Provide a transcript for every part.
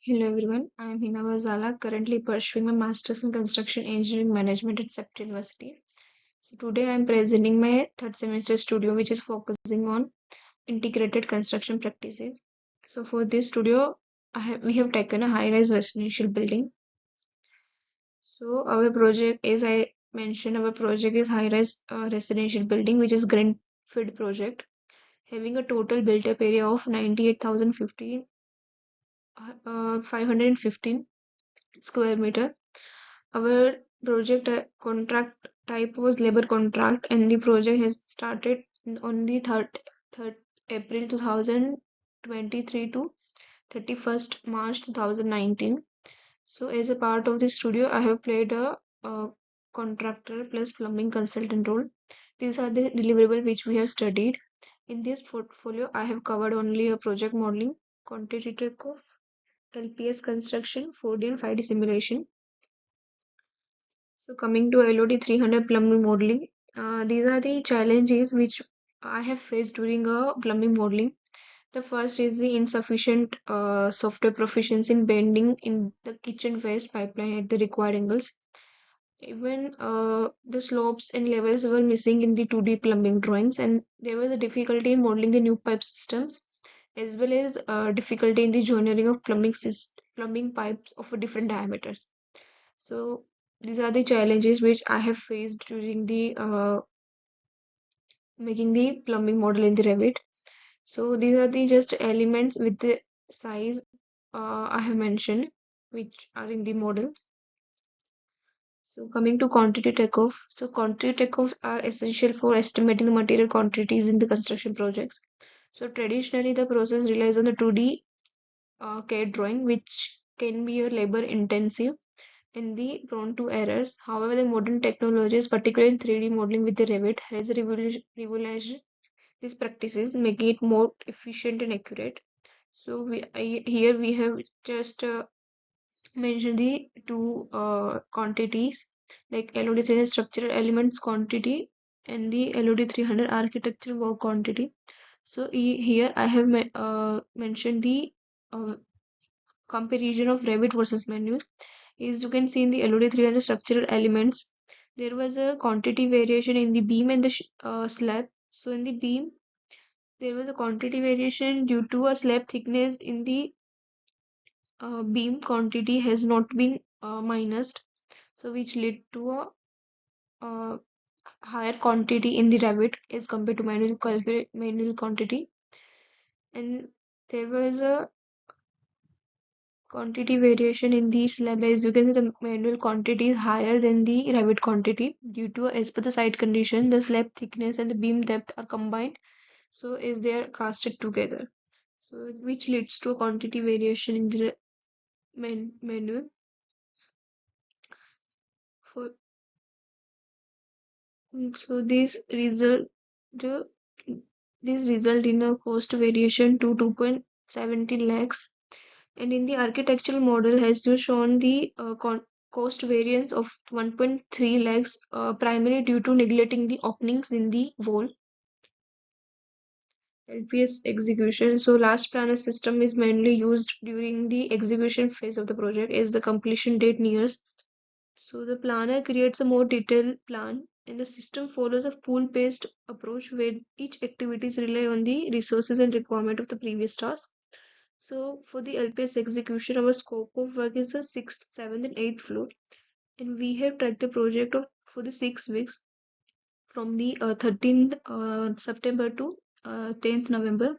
Hello everyone, I am Heenaba Zala, currently pursuing my Masters in Construction Engineering Management at CEPT University. So today I am presenting my third semester studio, which is focusing on integrated construction practices. So for this studio, we have taken a high-rise residential building. So our project, as I mentioned, our project is high-rise residential building, which is greenfield project, having a total built-up area of 515 square meter. Our project contract type was labor contract, and the project has started on the 3rd April 2023 to 31st March 2019. So, as a part of the studio, I have played a contractor plus plumbing consultant role. These are the deliverables which we have studied. In this portfolio, I have covered only a project modeling, quantity takeoff, LPS construction, 4D and 5D simulation. So coming to LOD 300 plumbing modeling, these are the challenges which I have faced during a plumbing modeling. The first is the insufficient software proficiency in bending in the kitchen waste pipeline at the required angles. Even the slopes and levels were missing in the 2D plumbing drawings, and there was a difficulty in modeling the new pipe systems, as well as difficulty in the joinery of plumbing pipes of different diameters. So these are the challenges which I have faced during the making the plumbing model in the Revit. So these are the just elements with the size I have mentioned, which are in the model. So coming to quantity takeoff. So quantity takeoffs are essential for estimating the material quantities in the construction projects. So traditionally, the process relies on the 2D CAD drawing, which can be a labor intensive and the prone to errors. However, the modern technologies, particularly in 3D modeling with the Revit, has revolutionized these practices, making it more efficient and accurate. So here we have just mentioned the two quantities like LOD 300 structural elements quantity and the LOD 300 architectural work quantity. So here I have mentioned the uh, comparison of Revit versus manual. Is you can see in the LOD 300 structural elements, there was a quantity variation in the beam and the slab. So in the beam, there was a quantity variation due to a slab thickness in the beam quantity has not been minused, so which led to a uh, higher quantity in the Revit as compared to manual quantity. And there was a quantity variation in the slab. As you can see, the manual quantity is higher than the Revit quantity due to, as per the site condition, the slab thickness and the beam depth are combined, so as they are casted together, so which leads to a quantity variation in the manual. For so the this result in a cost variation to 2.70 lakhs, and in the architectural model has just shown the cost variance of 1.3 lakhs, primarily due to neglecting the openings in the wall. LPS execution. So last planner system is mainly used during the execution phase of the project as the completion date nears. So the planner creates a more detailed plan, and the system follows a pool-based approach where each activities rely on the resources and requirement of the previous task. So for the LPS execution, our scope of work is the 6th, 7th, and 8th floor, and we have tracked the project for the 6 weeks from the 13th September to 10th November.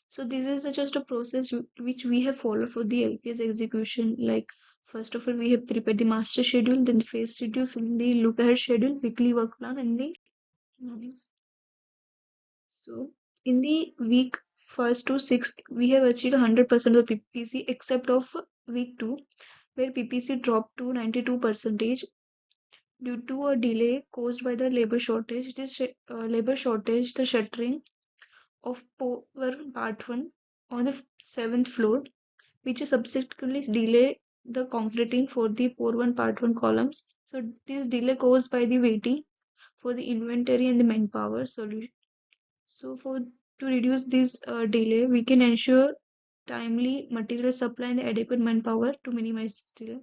So this is just a process which we have followed for the LPS execution. Like first of all, we have prepared the master schedule, then the phase schedule, then the look ahead schedule, weekly work plan, and the mornings. So in the week first to sixth, we have achieved 100% of the PPC except of week 2, where PPC dropped to 92% due to a delay caused by the labor shortage. This labor shortage, the shuttering of power part 1 on the 7th floor, which is subsequently delay the concreting for the pour 1 part 1 columns. So this delay caused by the waiting for the inventory and the manpower solution. So for to reduce this delay, we can ensure timely material supply and adequate manpower to minimize this delay.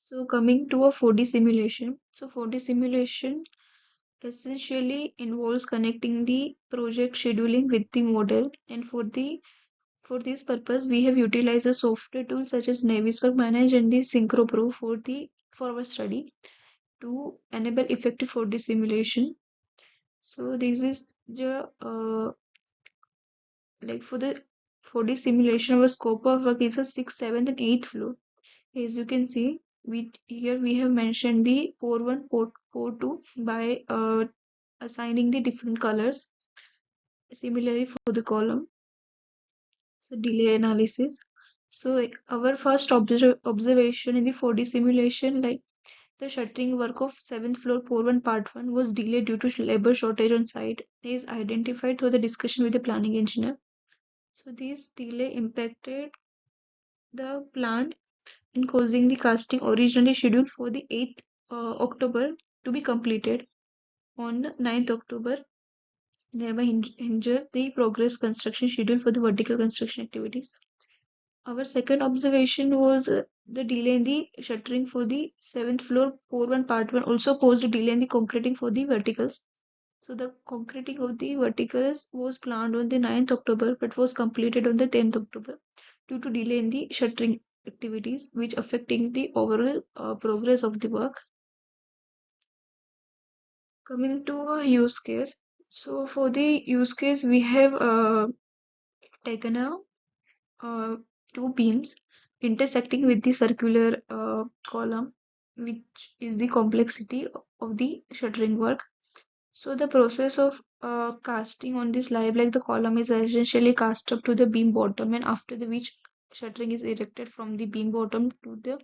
So coming to a 4D simulation. So 4D simulation essentially involves connecting the project scheduling with the model, and for this purpose we have utilized a software tool such as Naviswork Manage and the Synchro Pro for our study to enable effective 4D simulation. So this is the like for the 4D simulation, our scope of work is a 6th, 7th, and 8th floor. As you can see, here we have mentioned the pore 1, pore 2 by assigning the different colors. Similarly for the column, so delay analysis. So our first observation in the 4D simulation, like the shuttering work of 7th floor pore 1 part 1 was delayed due to labor shortage on site, is identified through the discussion with the planning engineer. So this delay impacted the plant and causing the casting originally scheduled for the 8th October to be completed on 9th October, thereby injure the progress construction schedule for the vertical construction activities. Our second observation was the delay in the shuttering for the 7th floor pore 1 part 1 also caused a delay in the concreting for the verticals. So the concreting of the verticals was planned on the 9th October but was completed on the 10th October due to delay in the shuttering activities, which affecting the overall progress of the work. Coming to a use case. So for the use case, we have taken two beams intersecting with the circular column, which is the complexity of the shuttering work. So the process of casting on this slab, like the column is essentially cast up to the beam bottom, and after the which shuttering is erected from the beam bottom to the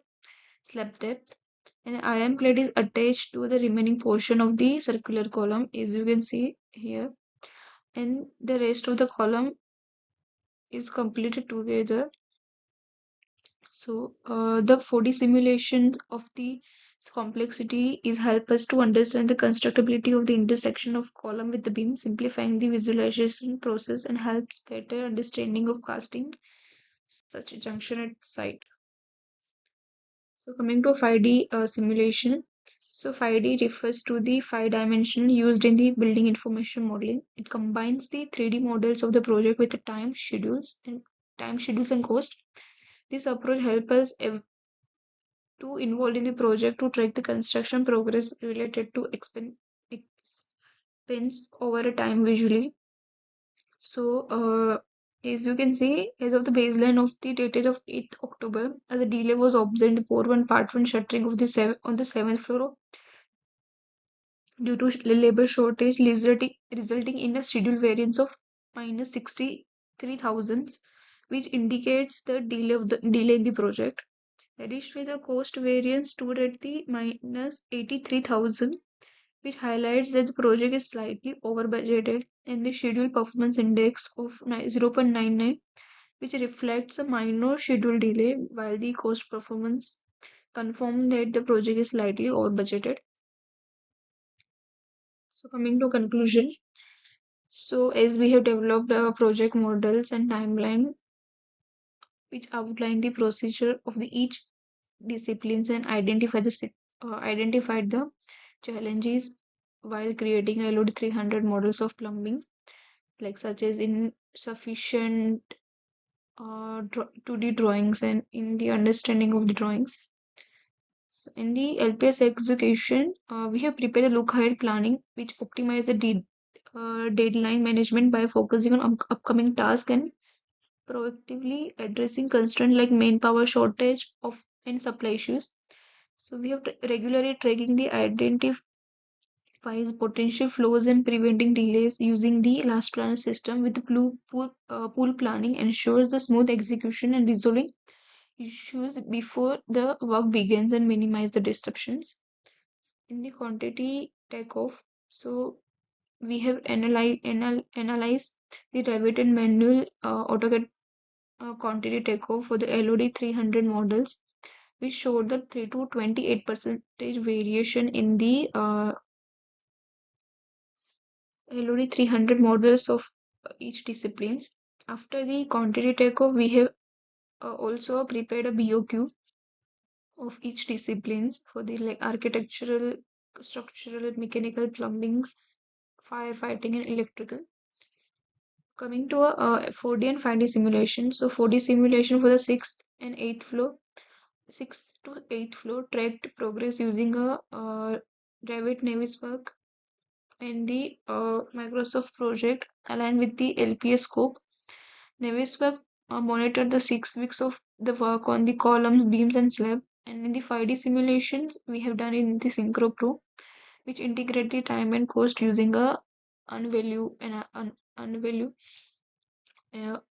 slab depth. An iron plate is attached to the remaining portion of the circular column, as you can see here, and the rest of the column is completed together. So the 4D simulation of the complexity is help us to understand the constructability of the intersection of column with the beam, simplifying the visualization process and helps better understanding of casting such a junction at site. So coming to 5D simulation. So 5D refers to the 5 dimension used in the building information modeling. It combines the 3D models of the project with the time schedules and cost. This approach helps us to involved in the project to track the construction progress related to expense over a time visually. So as you can see, as of the baseline of the dated of 8th October, as a delay was observed in the pore 1 part 1 shuttering of the on the 7th floor due to labor shortage, resulting in a schedule variance of minus 63,000, which indicates the delay in the project. Additionally, the cost variance stood at the minus 83,000, which highlights that the project is slightly over budgeted, and the schedule performance index of 0.99, which reflects a minor schedule delay, while the cost performance confirmed that the project is slightly over budgeted. So coming to conclusion, so as we have developed project models and timeline which outline the procedure of the each disciplines and identified the challenges while creating LOD 300 models of plumbing, like such as insufficient 2D drawings and in the understanding of the drawings. So in the LPS execution, we have prepared a look-ahead planning which optimize the deadline management by focusing on upcoming tasks and proactively addressing constraints like manpower shortage and supply issues. So we have regularly tracking the identifies potential flows and preventing delays using the last planner system with the pool planning ensures the smooth execution and resolving issues before the work begins and minimize the disruptions. In the quantity takeoff, so we have analyzed the Revit and manual AutoCAD quantity takeoff for the LOD 300 models, which showed the 3 to 28% variation in the LOD 300 models of each disciplines. After the quantity takeoff, we have also prepared a BOQ of each disciplines for the like architectural, structural, mechanical, plumbings, firefighting, and electrical. Coming to a 4D and 5D simulation. So 4D simulation for the sixth to eighth floor tracked progress using a Revit Naviswork and the Microsoft project aligned with the LPS scope. Naviswork monitored the 6 weeks of the work on the columns, beams, and slab. And in the 5D simulations, we have done in the Synchro Pro, which integrate the time and cost using a unvalue and unvalue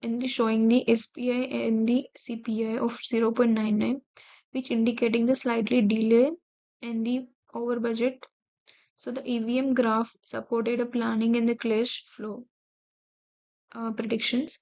in the showing the SPI and the CPI of 0.99, which indicating the slightly delay and the over budget. So the EVM graph supported a planning and the clash flow predictions.